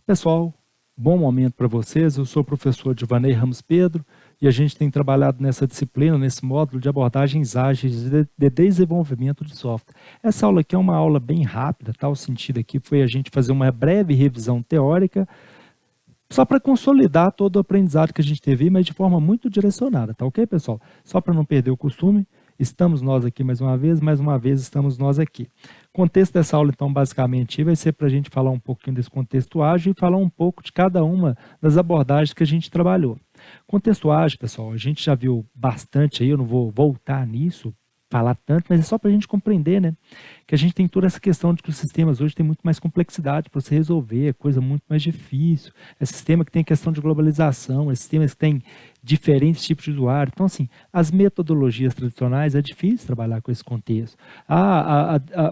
Pessoal, bom momento para vocês. Eu sou o professor Giovanni Ramos Pedro e a gente tem trabalhado nessa disciplina, nesse módulo de abordagens ágeis de desenvolvimento de software. Essa aula aqui é uma aula bem rápida, tá? O sentido aqui foi a gente fazer uma breve revisão teórica só para consolidar todo o aprendizado que a gente teve, mas de forma muito direcionada, tá ok, pessoal? Só para não perder o costume, estamos nós aqui mais uma vez estamos nós aqui. O contexto dessa aula, então, basicamente, vai ser para a gente falar um pouquinho desse contexto ágil e falar um pouco de cada uma das abordagens que a gente trabalhou. Contexto ágil, pessoal, a gente já viu bastante aí, eu não vou voltar nisso, falar tanto, mas é só para a gente compreender, né? Que a gente tem toda essa questão de que os sistemas hoje têm muito mais complexidade para você resolver, é coisa muito mais difícil. É sistema que tem questão de globalização, é sistemas que tem diferentes tipos de usuário. Então, assim, as metodologias tradicionais é difícil trabalhar com esse contexto.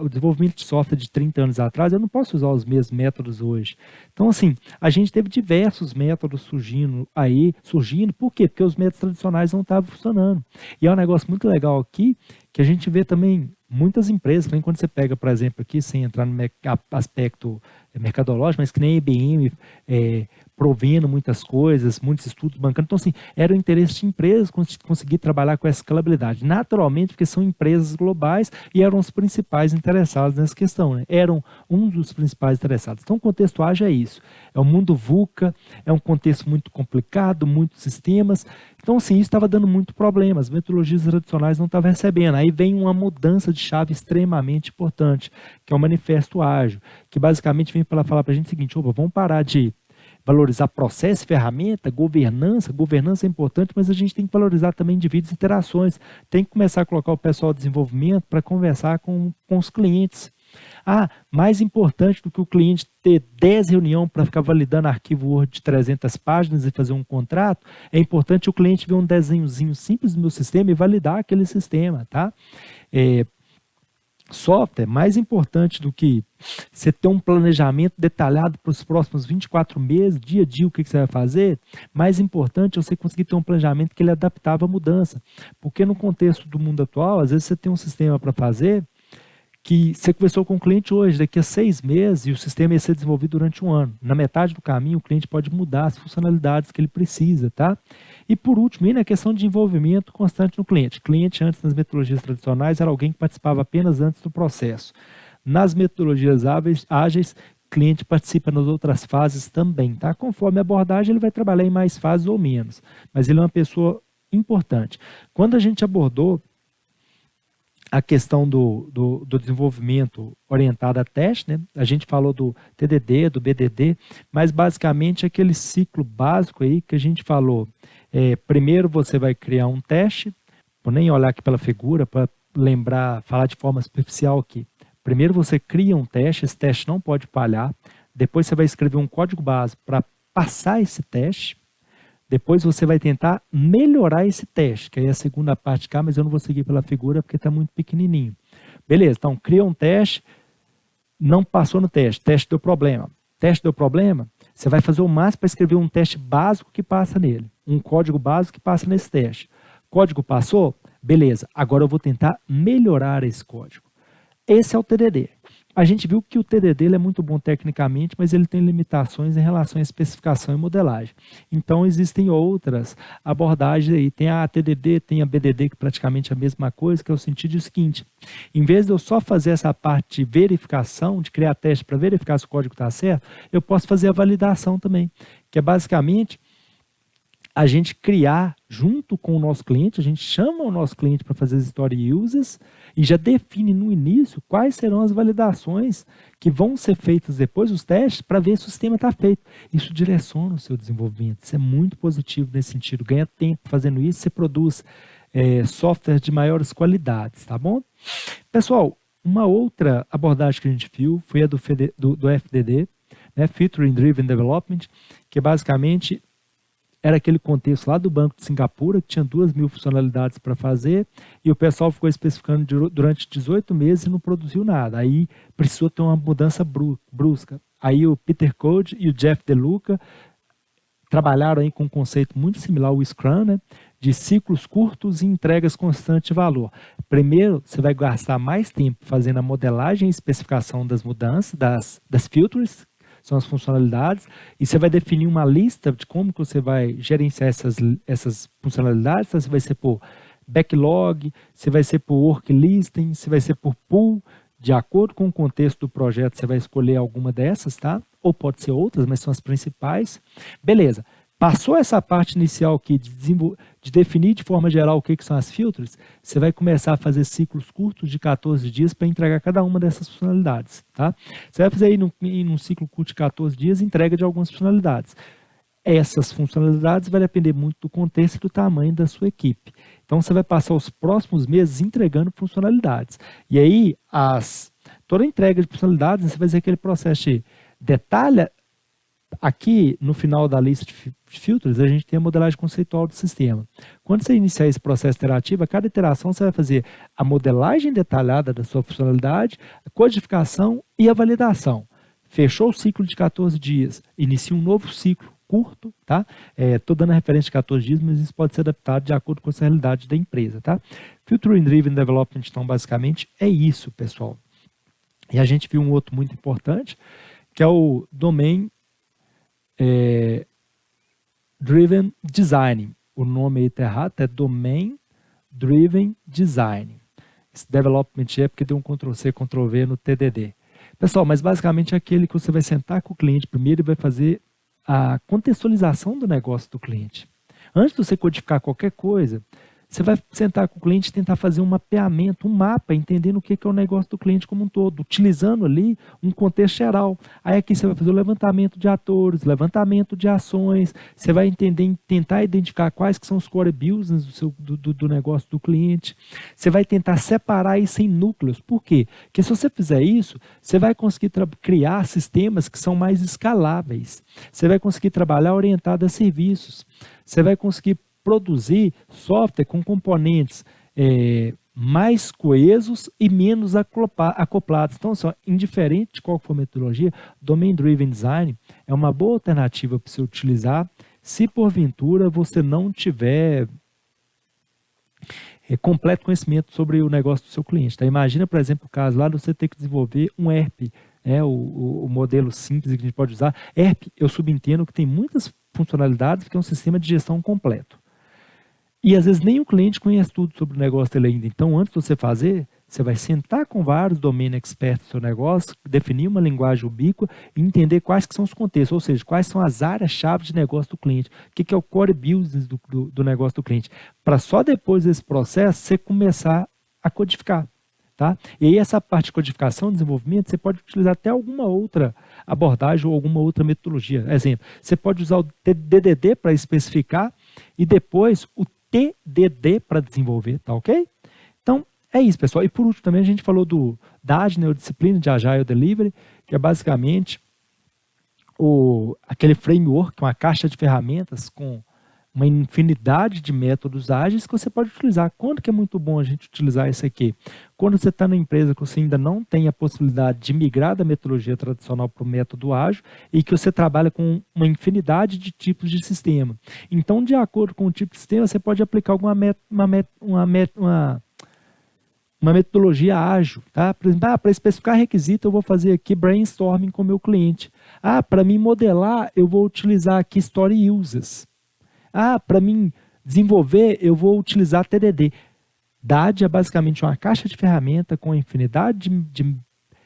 O desenvolvimento de software de 30 anos atrás, eu não posso usar os mesmos métodos hoje. Então, assim, a gente teve diversos métodos surgindo, por quê? Porque os métodos tradicionais não estavam funcionando. E é um negócio muito legal aqui, que a gente vê também muitas empresas, também quando você pega, por exemplo, aqui, sem entrar no aspecto mercadológico, mas que nem a IBM provendo muitas coisas, muitos estudos bancando. Então, assim, era o interesse de empresas conseguir trabalhar com essa escalabilidade. Naturalmente, porque são empresas globais e eram os principais interessados nessa questão, né? Eram um dos principais interessados. Então, o contexto ágil é isso. É um mundo VUCA, é um contexto muito complicado, muitos sistemas. Então, assim, isso estava dando muito problema. As metodologias tradicionais não estavam recebendo. Aí vem uma mudança de chave extremamente importante, que é o manifesto ágil, que basicamente vem para falar para a gente o seguinte: opa, vamos parar de valorizar processo, ferramenta, governança. Governança é importante, mas a gente tem que valorizar também indivíduos e interações. Tem que começar a colocar o pessoal de desenvolvimento para conversar com os clientes. Mais importante do que o cliente ter 10 reuniões para ficar validando arquivo Word de 300 páginas e fazer um contrato, é importante o cliente ver um desenhozinho simples do meu sistema e validar aquele sistema, tá? Software, mais importante do que você ter um planejamento detalhado para os próximos 24 meses, dia a dia, o que você vai fazer, mais importante é você conseguir ter um planejamento que ele é adaptável à mudança. Porque no contexto do mundo atual, às vezes você tem um sistema para fazer que você conversou com o cliente hoje, daqui a 6 meses, e o sistema ia ser desenvolvido durante um ano. Na metade do caminho, o cliente pode mudar as funcionalidades que ele precisa, tá? E por último, aí na questão de envolvimento constante no cliente. Cliente, antes das metodologias tradicionais, era alguém que participava apenas antes do processo. Nas metodologias ágeis, cliente participa nas outras fases também, tá? Conforme a abordagem, ele vai trabalhar em mais fases ou menos, mas ele é uma pessoa importante. Quando a gente abordou a questão do desenvolvimento orientado a teste, né? A gente falou do TDD, do BDD, mas basicamente aquele ciclo básico aí que a gente falou. Primeiro você vai criar um teste, vou nem olhar aqui pela figura para lembrar, falar de forma superficial aqui. Primeiro você cria um teste, esse teste não pode falhar, depois você vai escrever um código base para passar esse teste. Depois você vai tentar melhorar esse teste, que aí é a segunda parte cá, mas eu não vou seguir pela figura porque está muito pequenininho. Beleza, então cria um teste, não passou no teste deu problema. Teste deu problema, você vai fazer o máximo para escrever um teste básico que passa nele, um código básico que passa nesse teste. Código passou? Beleza, agora eu vou tentar melhorar esse código. Esse é o TDD. A gente viu que o TDD ele é muito bom tecnicamente, mas ele tem limitações em relação à especificação e modelagem. Então, existem outras abordagens aí. Tem a TDD, tem a BDD, que praticamente é a mesma coisa, que é o sentido seguinte: em vez de eu só fazer essa parte de verificação, de criar teste para verificar se o código está certo, eu posso fazer a validação também, que é basicamente a gente criar junto com o nosso cliente, a gente chama o nosso cliente para fazer as story uses e já define no início quais serão as validações que vão ser feitas depois, os testes, para ver se o sistema está feito. Isso direciona o seu desenvolvimento, isso é muito positivo nesse sentido, ganha tempo fazendo isso, você produz software de maiores qualidades, tá bom? Pessoal, uma outra abordagem que a gente viu foi a do FDD, né, Feature Driven Development, que basicamente era aquele contexto lá do Banco de Singapura, que tinha 2.000 funcionalidades para fazer, e o pessoal ficou especificando durante 18 meses e não produziu nada. Aí precisou ter uma mudança brusca. Aí o Peter Code e o Jeff DeLuca trabalharam aí com um conceito muito similar ao Scrum, né, de ciclos curtos e entregas constantes de valor. Primeiro, você vai gastar mais tempo fazendo a modelagem e especificação das mudanças, das features. são as funcionalidades, e você vai definir uma lista de como que você vai gerenciar essas funcionalidades. Então, você vai ser por backlog, você vai ser por work listing, você vai ser por pool. De acordo com o contexto do projeto, você vai escolher alguma dessas, tá? Ou pode ser outras, mas são as principais. Beleza. Passou essa parte inicial aqui de definir de forma geral o que são as filters, você vai começar a fazer ciclos curtos de 14 dias para entregar cada uma dessas funcionalidades, tá? Você vai fazer aí num ciclo curto de 14 dias entrega de algumas funcionalidades. Essas funcionalidades vai depender muito do contexto e do tamanho da sua equipe. Então, você vai passar os próximos meses entregando funcionalidades. E aí, toda entrega de funcionalidades, você vai fazer aquele processo de detalha. Aqui, no final da lista de filtros, a gente tem a modelagem conceitual do sistema. Quando você iniciar esse processo iterativo, a cada iteração você vai fazer a modelagem detalhada da sua funcionalidade, a codificação e a validação. Fechou o ciclo de 14 dias, inicia um novo ciclo curto, tá? Estou dando a referência de 14 dias, mas isso pode ser adaptado de acordo com a realidade da empresa, tá? Filtering Driven Development, então, basicamente, é isso, pessoal. E a gente viu um outro muito importante, que é o Domain Driven Design. O nome aí está errado, é Domain Driven Design. Esse development é porque deu um Ctrl+C, Ctrl+V no TDD. Pessoal, mas basicamente é aquele que você vai sentar com o cliente primeiro e vai fazer a contextualização do negócio do cliente. Antes de você codificar qualquer coisa, você vai sentar com o cliente e tentar fazer um mapeamento, um mapa, entendendo o que é o negócio do cliente como um todo, utilizando ali um contexto geral. Aí aqui você vai fazer o levantamento de atores, levantamento de ações, você vai tentar identificar quais que são os core business do negócio do cliente, você vai tentar separar isso em núcleos. Por quê? Porque se você fizer isso, você vai conseguir criar sistemas que são mais escaláveis, você vai conseguir trabalhar orientado a serviços, você vai conseguir produzir software com componentes mais coesos e menos acoplados. Então, indiferente de qual for a metodologia, Domain Driven Design é uma boa alternativa para você utilizar se porventura você não tiver completo conhecimento sobre o negócio do seu cliente. Tá? Imagina, por exemplo, o caso lá de você ter que desenvolver um ERP, o modelo simples que a gente pode usar. ERP, eu subentendo que tem muitas funcionalidades, que é um sistema de gestão completo. E às vezes nem o cliente conhece tudo sobre o negócio dele ainda. Então, antes de você fazer, você vai sentar com vários domain experts do seu negócio, definir uma linguagem ubíqua e entender quais que são os contextos, ou seja, quais são as áreas-chave de negócio do cliente, o que é o core business do negócio do cliente, para só depois desse processo você começar a codificar. Tá? E aí essa parte de codificação, desenvolvimento, você pode utilizar até alguma outra abordagem ou alguma outra metodologia. Exemplo, você pode usar o DDD para especificar e depois o TDD para desenvolver, tá ok? Então, é isso, pessoal. E por último também a gente falou da Agile, disciplina de Agile Delivery, que é basicamente aquele framework, uma caixa de ferramentas com uma infinidade de métodos ágeis que você pode utilizar. Quando que é muito bom a gente utilizar isso aqui? Quando você está na empresa que você ainda não tem a possibilidade de migrar da metodologia tradicional para o método ágil e que você trabalha com uma infinidade de tipos de sistema. Então, de acordo com o tipo de sistema, você pode aplicar uma metodologia ágil. Tá? Por exemplo, para especificar requisito, eu vou fazer aqui brainstorming com o meu cliente. Para mim modelar, eu vou utilizar aqui Story Users. Para mim desenvolver, eu vou utilizar TDD. DAD é basicamente uma caixa de ferramenta com infinidade de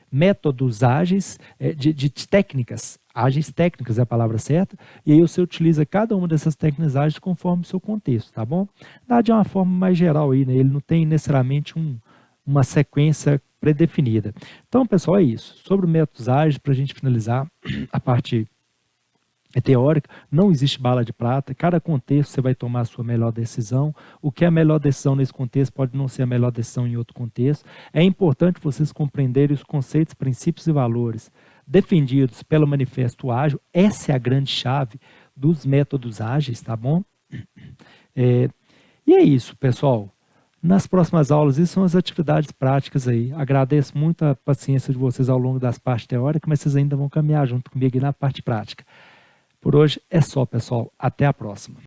métodos ágeis, de técnicas. Ágeis técnicas é a palavra certa. E aí você utiliza cada uma dessas técnicas ágeis conforme o seu contexto, tá bom? DAD é uma forma mais geral aí, né? Ele não tem necessariamente uma sequência predefinida. Então, pessoal, é isso. Sobre métodos ágeis, para a gente finalizar a parte teórica, não existe bala de prata. Cada contexto você vai tomar a sua melhor decisão. O que é a melhor decisão nesse contexto pode não ser a melhor decisão em outro contexto. É importante vocês compreenderem os conceitos, princípios e valores defendidos pelo Manifesto Ágil. Essa é a grande chave dos métodos ágeis, tá bom? E é isso, pessoal. Nas próximas aulas, isso são as atividades práticas aí. Agradeço muito a paciência de vocês ao longo das partes teóricas, mas vocês ainda vão caminhar junto comigo na parte prática. Por hoje é só, pessoal. Até a próxima.